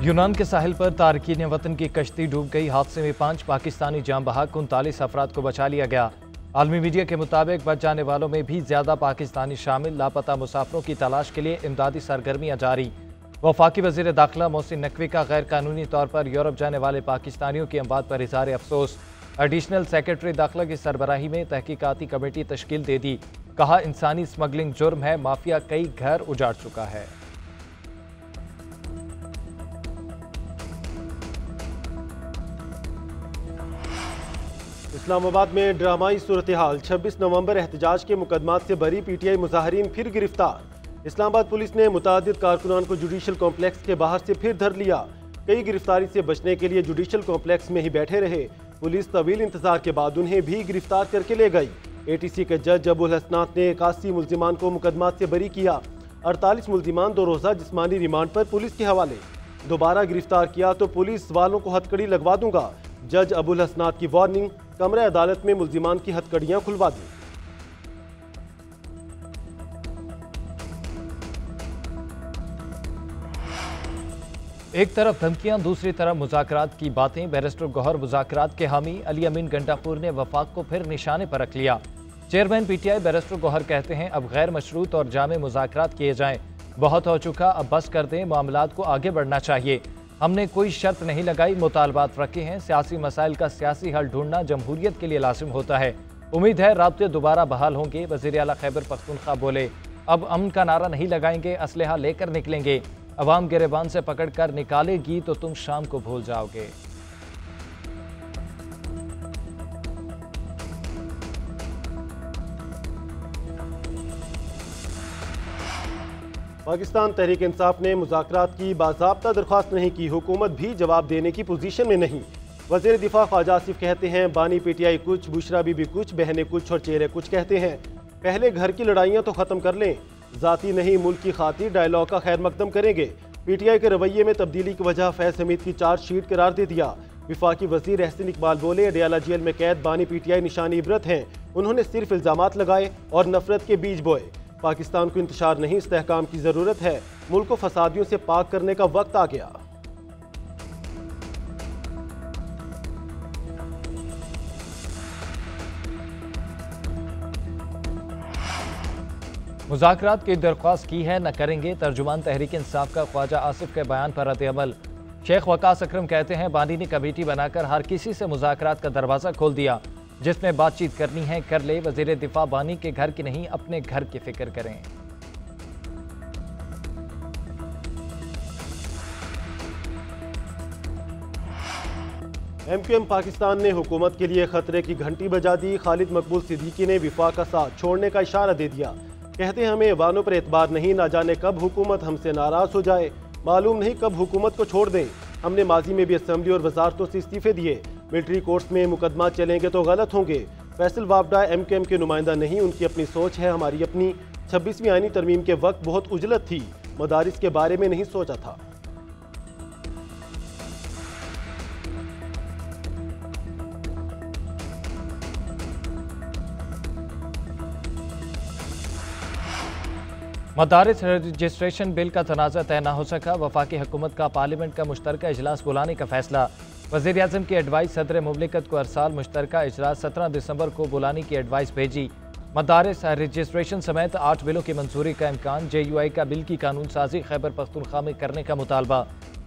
यूनान के साहिल पर तारकीन वतन की कश्ती डूब गई। हादसे में 5 पाकिस्तानी जाँ बहक 39 अफराद को बचा लिया गया। आलमी मीडिया के मुताबिक बच जाने वालों में भी ज्यादा पाकिस्तानी शामिल। लापता मुसाफरों की तलाश के लिए इमदादी सरगर्मियां जारी। वफाकी वजीर दाखिला मोहसिन नकवी का गैर कानूनी तौर पर यूरोप जाने वाले पाकिस्तानियों की अमवात पर इज़हार अफसोस। एडिशनल सेक्रेटरी दाखिला की सरबराही में तहकीकाती कमेटी तश्कील दे दी। कहा, इंसानी स्मगलिंग जुर्म है, माफिया कई घर उजाड़ चुका है। इस्लामाबाद में ड्रामाई सूरत हाल। 26 नवंबर एहतजाज के मुकदमात से बरी पीटीआई मुजाहरीन फिर गिरफ्तार। इस्लामाबाद पुलिस ने मुतादिद कारकुनान को जुडिशल कॉम्प्लेक्स के बाहर से फिर धर लिया। कई गिरफ्तारी से बचने के लिए जुडिशल कॉम्प्लेक्स में ही बैठे रहे। पुलिस तवील इंतजार के बाद उन्हें भी गिरफ्तार करके ले गई। एटीसी के जज अबुल हसनात ने 81 मुल्जिमान को मुकदमात से बरी किया। 48 मुल्जिमान 2 रोज़ा जिस्मानी रिमांड पर पुलिस के हवाले। दोबारा गिरफ्तार किया तो पुलिस वालों को हथकड़ी लगवा दूंगा। जज अबुल हसनात की वार्निंग, कमरे अदालत में मुल्जिमान की हथकड़ियां खुलवा दी। एक तरफ धमकियां, दूसरी तरफ मुज़ाकरात की बातें। बैरिस्टर गौहर मुज़ाकरात के हामी अली अमीन गंडापुर ने वफाक को फिर निशाने पर रख लिया। चेयरमैन पीटीआई बैरिस्टर गौहर कहते हैं, अब गैर मशरूत और जामे मुज़ाकरात किए जाएं। बहुत हो चुका, अब बस कर दें, मामलात को आगे बढ़ना चाहिए। हमने कोई शर्त नहीं लगाई, मुतालबात रखे हैं। सियासी मसाइल का सियासी हल ढूंढना जमहूरियत के लिए लाजिम होता है। उम्मीद है राब्ते दोबारा बहाल होंगे। वज़ीर आला खैबर पख्तूनख्वा बोले, अब अमन का नारा नहीं लगाएंगे, असलहा लेकर निकलेंगे। अवाम गिरेबान से पकड़ कर निकालेगी तो तुम शाम को भूल जाओगे। पाकिस्तान तहरीक इंसाफ ने मुज़ाकरात की बाज़ाब्ता दरख्वास्त नहीं की। हुकूमत भी जवाब देने की पोजीशन में नहीं। वज़ीर दिफा ख्वाजा आसिफ कहते हैं, बानी पीटीआई कुछ, बुशरा बीबी कुछ, बहनें कुछ और चेहरे कुछ कहते हैं। पहले घर की लड़ाइयाँ तो ख़त्म कर लें, ज़ाती नहीं मुल्क की खातिर डायलॉग का खैर मकदम करेंगे। पीटीआई के रवैये में तब्दीली की वजह फैज़ हमीद की चार्जशीट करार दे दिया। विफाकी वज़ीर एहसन इकबाल बोले, अडयाला जेल में कैद बानी पीटीआई निशानी इबरत हैं। उन्होंने सिर्फ इल्ज़ामात लगाए और नफरत के बीज बोए। पाकिस्तान को इंतशार नहीं, इस्तेहकाम की ज़रूरत है। मुल्क को फसादियों से पाक करने का वक्त आ गया। मुज़ाकरात की दरख्वास्त की है, न करेंगे। तर्जुमान तहरीक इंसाफ का ख्वाजा आसिफ के बयान पर रद्द-ए-अमल। शेख वकास अकरम कहते हैं, बानी ने कमेटी बनाकर हर किसी से मुज़ाकरात का दरवाज़ा खोल दिया। जिसमें बातचीत करनी है कर ले। वज़ीर दिफा बानी के घर की नहीं, अपने घर की फिक्र करें। MQM पाकिस्तान ने हुकूमत के लिए खतरे की घंटी बजा दी। खालिद मकबूल सिद्दीकी ने विफाक का साथ छोड़ने का इशारा दे दिया। कहते हैं, हमें ऐवानों पर एतबार नहीं, ना जाने कब हुकूमत हमसे नाराज हो जाए, मालूम नहीं कब हुकूमत को छोड़ दें। हमने माजी में भी असम्बली और वजारतों से इस्तीफे दिए। मिलिट्री कोर्ट्स में मुकदमा चलेंगे तो गलत होंगे। फैसल वापडा MQM के नुमाइंदा नहीं, उनकी अपनी सोच है, हमारी अपनी। 26वीं आईनी तरमीम के वक्त बहुत उजलत थी, मदारिस के बारे में नहीं सोचा था। मदारिस रजिस्ट्रेशन बिल का तनाज़ा तय न हो सका। वफाकी हुकूमत का पार्लियामेंट का मुश्तरका इजलास बुलाने का फैसला। वज़ीर आज़म की एडवाइस सदर मुमलिकत को अरसाल मुश्तरका इजलास 17 दिसंबर को बुलाने की एडवाइस भेजी। मदारिस रजिस्ट्रेशन समेत 8 बिलों की मंजूरी का इम्कान। JUI का बिल की कानून साजी खैबर पख्तूनख्वा में करने का मुतालबा।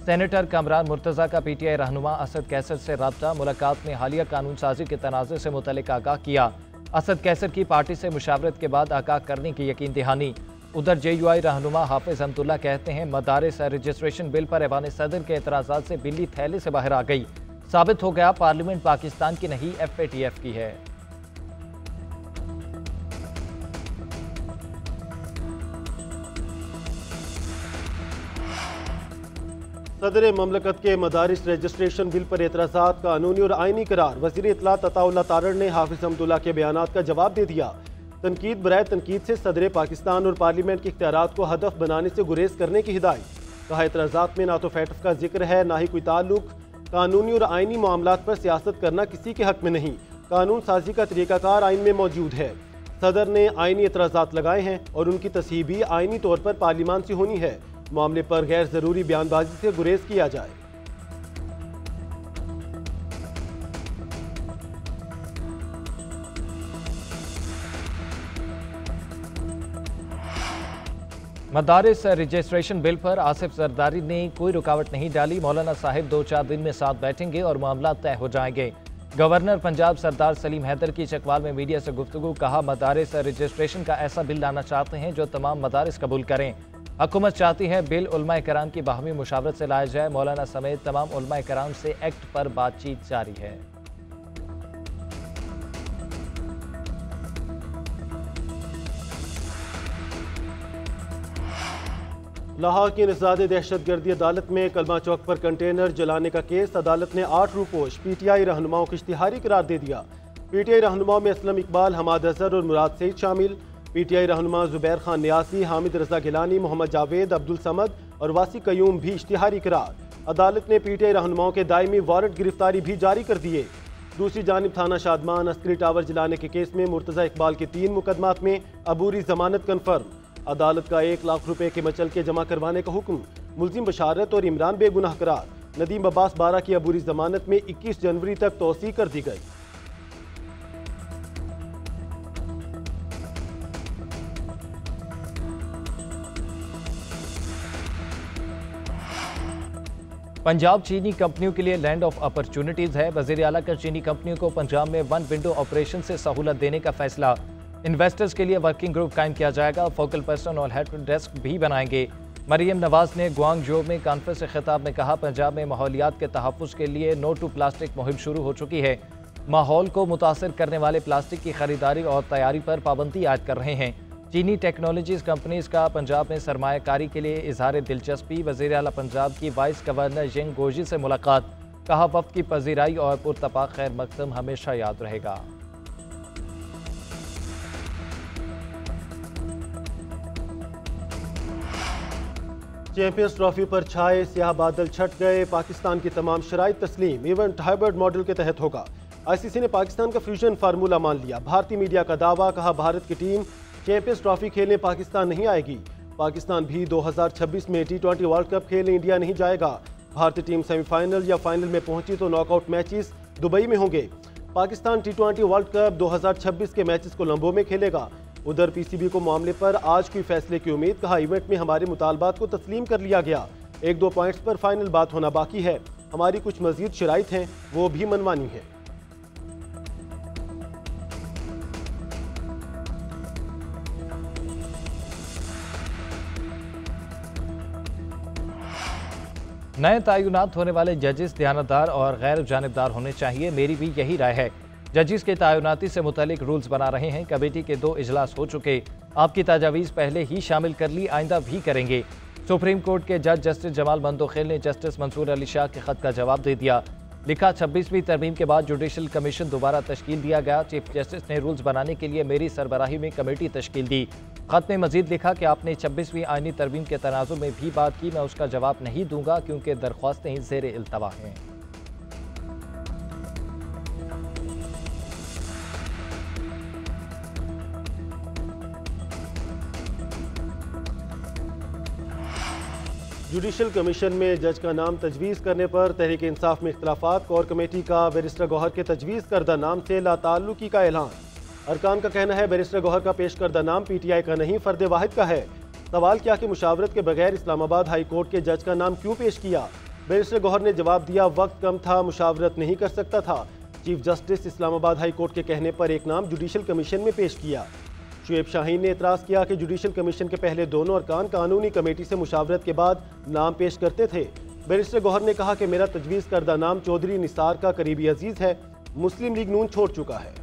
सेनेटर कामरान मुर्तज़ा का PTI रहनुमा असद कैसर से रब्ता। मुलाकात में हालिया कानून साजी के तनाज़े से मुतल्लिक़ आगाह किया। असद कैसर की पार्टी से मुशावरत के बाद आगाह करने की यकीन दहानी। उधर JUI रहनुमा हाफिज अहमदुल्ला कहते हैं, मदारिस रजिस्ट्रेशन बिल पर ऐवान सदर के एतराज़ात से बिल्ली थैले से बाहर आ गई। साबित हो गया पार्लियामेंट पाकिस्तान की नहीं, FATF की है। सदर ममलकत के मदारिस रजिस्ट्रेशन बिल पर एतराज़ात कानूनी और आइनी करार। वज़ीर इत्तलात अताउल्लाह तारड़ ने हाफिज अहमदुल्ला के बयानात का जवाब दे दिया। तनकीद बराए तनकीद से सदर पाकिस्तान और पार्लियामेंट के इख्तियारात को हदफ बनाने से गुरेज करने की हिदायत। कहा, एतराज़ात में ना तो FATF का जिक्र है, ना ही कोई ताल्लुक। कानूनी और आइनी मामलात पर सियासत करना किसी के हक में नहीं। कानून साजी का तरीकाकार आइन में मौजूद है। सदर ने आइनी एतराज़ात लगाए हैं और उनकी तस्हीह भी आइनी तौर पर पार्लियामान से होनी है। मामले पर गैर जरूरी बयानबाजी से गुरेज किया जाए। मदारिस रजिस्ट्रेशन बिल पर आसिफ जरदारी ने कोई रुकावट नहीं डाली। मौलाना साहिब 2-4 दिन में साथ बैठेंगे और मामला तय हो जाएंगे। गवर्नर पंजाब सरदार सलीम हैदर की चकवाल में मीडिया से गुफ्तगू। कहा, मदारिस रजिस्ट्रेशन का ऐसा बिल लाना चाहते हैं जो तमाम मदारिस कबूल करें। हुकूमत चाहती है बिल उलमाए कराम की बाहमी मुशावरत से लाया जाए। मौलाना समेत तमाम उलमाए कराम से एक्ट पर बातचीत जारी है। लाहौर की निज़ाद दहशतगर्दी अदालत में कलमा चौक पर कंटेनर जलाने का केस। अदालत ने 8 रूपोश PTI रहनुमाओं को इश्तिहारी करार दे दिया। PTI रहनुमाओं में असलम इकबाल, हमाद अजहर और मुराद सईद शामिल। PTI रहनुमा जुबैर खान न्यासी, हामिद रजा गिलानी, मोहम्मद जावेद, अब्दुल समद और वासी कयूम भी इश्तिहारी करार। अदालत ने PTI रहनुमाओं के दायमी वारंट गिरफ्तारी भी जारी कर दिए। दूसरी जानिब थाना शादमान अस्करी टावर जलाने के केस में मुर्तज़ा इकबाल के 3 मुकदमात में अबूरी जमानत कन्फर्म। अदालत का 1 लाख रुपए के मचल के जमा करवाने का हुक्म। मुलजिम बशारत और इमरान बेगुनाह करार। नदीम अब्बास 12 की अबूरी जमानत में 21 जनवरी तक तौसी कर दी गई। पंजाब चीनी कंपनियों के लिए लैंड ऑफ अपॉर्चुनिटीज है। वजीर आला का चीनी कंपनियों को पंजाब में 1 विंडो ऑपरेशन से सहूलत देने का फैसला। इन्वेस्टर्स के लिए वर्किंग ग्रुप कायम किया जाएगा। फोकल पर्सन और हेल्प डेस्क भी बनाएंगे। मरियम नवाज ने ग्वांगझो में कॉन्फ्रेंस से खिताब में कहा, पंजाब में माहौलियात के तहफ़्फ़ुज़ के लिए नो टू प्लास्टिक मुहिम शुरू हो चुकी है। माहौल को मुतासर करने वाले प्लास्टिक की खरीदारी और तैयारी पर पाबंदी आयद कर रहे हैं। चीनी टेक्नोलॉजीज कंपनीज का पंजाब में सरमायाकारी के लिए इजहार दिलचस्पी। वज़ीर आला पंजाब की वाइस गवर्नर यंग गोजी से मुलाकात। कहा, वफ़द की पजीराई और पुरतपाक खैर मकसद हमेशा याद रहेगा। चैंपियंस ट्रॉफी पर छाए स्याह बादल छट गए। पाकिस्तान की तमाम शराइत तस्लीम। इवेंट हाइब्रिड मॉडल के तहत होगा। ICC ने पाकिस्तान का फ्यूजन फार्मूला मान लिया। भारतीय मीडिया का दावा। कहा, भारत की टीम चैंपियंस ट्रॉफी खेलने पाकिस्तान नहीं आएगी। पाकिस्तान भी 2026 में T20 वर्ल्ड कप खेलने इंडिया नहीं जाएगा। भारतीय टीम सेमीफाइनल या फाइनल में पहुंची तो नॉकआउट मैचेस दुबई में होंगे। पाकिस्तान T20 वर्ल्ड कप 2026 के मैचेस कोलंबो में खेलेगा। उधर PCB को मामले पर आज कोई फैसले की उम्मीद। कहा, इवेंट में हमारे मुतालबात को तस्लीम कर लिया गया। 1-2 पॉइंट्स पर फाइनल बात होना बाकी है। हमारी कुछ मजीद शराइत हैं, वो भी मनमानी है। नए तयनात होने वाले जजेस दयानतदार और गैर जानिबदार होने चाहिए। मेरी भी यही राय है। जजेस के तयनाती से मुतालिक रूल्स बना रहे हैं। कमेटी के 2 इजलास हो चुके। आपकी तजावीज़ पहले ही शामिल कर ली, आइंदा भी करेंगे। सुप्रीम कोर्ट के जज जस्टिस जमाल बंदोखेल ने जस्टिस मंसूर अली शाह के खत का जवाब दे दिया। लिखा, 26वीं तरमीम के बाद जुडिशल कमीशन दोबारा तश्कील दिया गया। चीफ जस्टिस ने रूल्स बनाने के लिए मेरी सरबराही में कमेटी तश्कील दी। खत में मजीद लिखा कि आपने 26वीं आईनी तरमीम के तनाजुर में भी बात की। मैं उसका जवाब नहीं दूंगा क्योंकि दरख्वास्तें ज़ेर इल्तवा हैं। जुडिशल कमीशन में जज का नाम तजवीज़ करने पर तहरीक इंसाफ में इख्तलाफात। कोर कमेटी का बैरिस्टर गौहर के तजवीज़ करदा नाम से लाताल्लुकी का ऐलान। अरकान का कहना है बैरिस्टर गौहर का पेश करदा नाम PTI का नहीं, फर्द वाहिद का है। सवाल किया कि मुशावरत के बगैर इस्लामाबाद हाई कोर्ट के जज का नाम क्यों पेश किया। बैरिस्टर गौहर ने जवाब दिया, वक्त कम था, मुशावरत नहीं कर सकता था। Chief justice Islamabad high court के कहने पर एक नाम जुडिशल कमीशन में पेश किया। शुएब शाहीन ने एतराज़ किया कि जुडिशल कमीशन के पहले दोनों अरकान कानूनी कमेटी से मुशावरत के बाद नाम पेश करते थे। बैरिस्टर गौहर ने कहा कि मेरा तजवीज़ करदा नाम चौधरी निसार का करीबी अजीज़ है, मुस्लिम लीग नून छोड़ चुका है।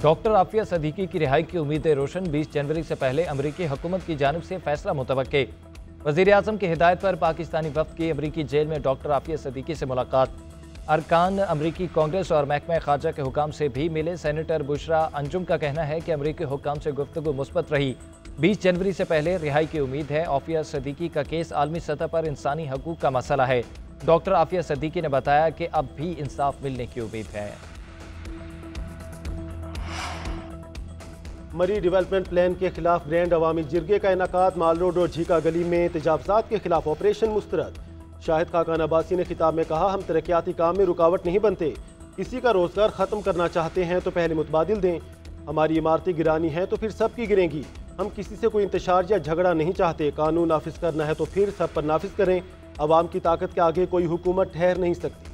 डॉक्टर आफिया सदीकी की रिहाई की उम्मीदें रोशन। 20 जनवरी से पहले अमरीकी हुकूमत की जानिब से फैसला मुतवक्के। वज़ीर आज़म की हिदायत पर पाकिस्तानी वफ़द की अमरीकी जेल में डॉक्टर आफिया सदीकी से मुलाकात। अरकान अमरीकी कांग्रेस और महकमा खारजा के हुकाम से भी मिले। सेनेटर बुशरा अंजुम का कहना है कि अमरीकी हुकाम से गुफ्तगू मुस्बत रही। 20 जनवरी से पहले रिहाई की उम्मीद है। आफिया सदीकी का केस आलमी सतह पर इंसानी हकूक का मसला है। डॉक्टर आफिया सदीकी ने बताया कि अब भी इंसाफ मिलने की उम्मीद है। मरी डेवलपमेंट प्लान के खिलाफ ग्रैंड अवामी जिरगे का इनकाद। माल रोड और झीका गली में तजावजात के खिलाफ ऑपरेशन मुस्तरद। शाहिद खाकान अब्बासी ने खिताब में कहा, हम तरक्याती काम में रुकावट नहीं बनते। किसी का रोजगार खत्म करना चाहते हैं तो पहले मुतबादिल दें। हमारी इमारतें गिरानी हैं तो फिर सबकी गिरेंगी। हम किसी से कोई इंतशार या झगड़ा नहीं चाहते। कानून नाफिज करना है तो फिर सब पर नाफिज करें। अवाम की ताकत के आगे कोई हुकूमत ठहर नहीं सकती।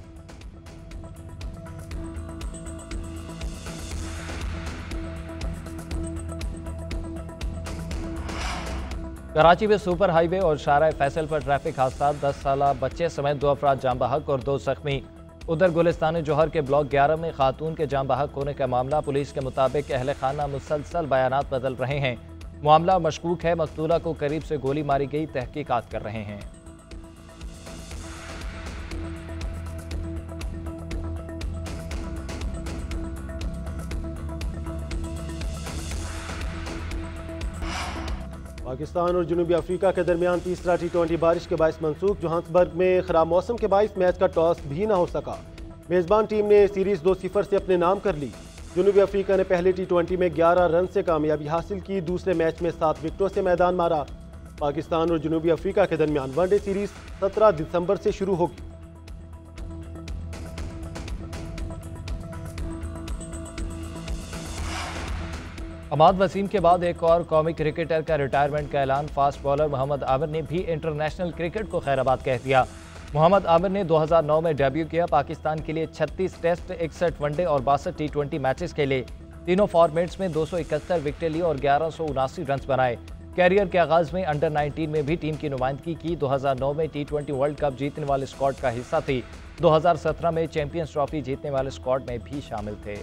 कराची में सुपर हाईवे और शाहराह फैसल पर ट्रैफिक हादसा, 10 साला बच्चे समेत 2 अफराद जान बहक और 2 जख्मी। उधर गुलिस्तान जौहर के ब्लॉक 11 में खातून के जान बहक होने का मामला। पुलिस के मुताबिक अहले खाना मुसलसल बयानात बदल रहे हैं। मामला मशकूक है। मकतूला को करीब से गोली मारी गई, तहकीकात कर रहे हैं। पाकिस्तान और जनूबी अफ्रीका के दरमियान तीसरा T20 बारिश के बायस मनसूख। जोहान्सबर्ग में खराब मौसम के बायस मैच का टॉस भी न हो सका। मेजबान टीम ने सीरीज 2-0 से अपने नाम कर ली। जनूबी अफ्रीका ने पहले T20 में 11 रन से कामयाबी हासिल की। दूसरे मैच में 7 विकेटों से मैदान मारा। पाकिस्तान और जनूबी अफ्रीका के दरमियान वनडे सीरीज 17 दिसंबर से शुरू होगी। अमाद वसीम के बाद एक और कौमी क्रिकेटर का रिटायरमेंट का ऐलान। फास्ट बॉलर मोहम्मद आमिर ने भी इंटरनेशनल क्रिकेट को खैराबाद कह दिया। मोहम्मद आमिर ने 2009 में डेब्यू किया। पाकिस्तान के लिए 36 टेस्ट, 61 वनडे और 62 T20 मैचेस के लिए तीनों फॉर्मेट्स में 271 विकेटें ली और 1179 रन बनाए। कैरियर के आगाज में अंडर 19 में भी टीम की नुमाइंदगी की। 2009 में T20 वर्ल्ड कप जीतने वाले स्क्वाड का हिस्सा थी। 2017 में चैंपियंस ट्रॉफी जीतने वाले स्क्वाड में भी शामिल थे।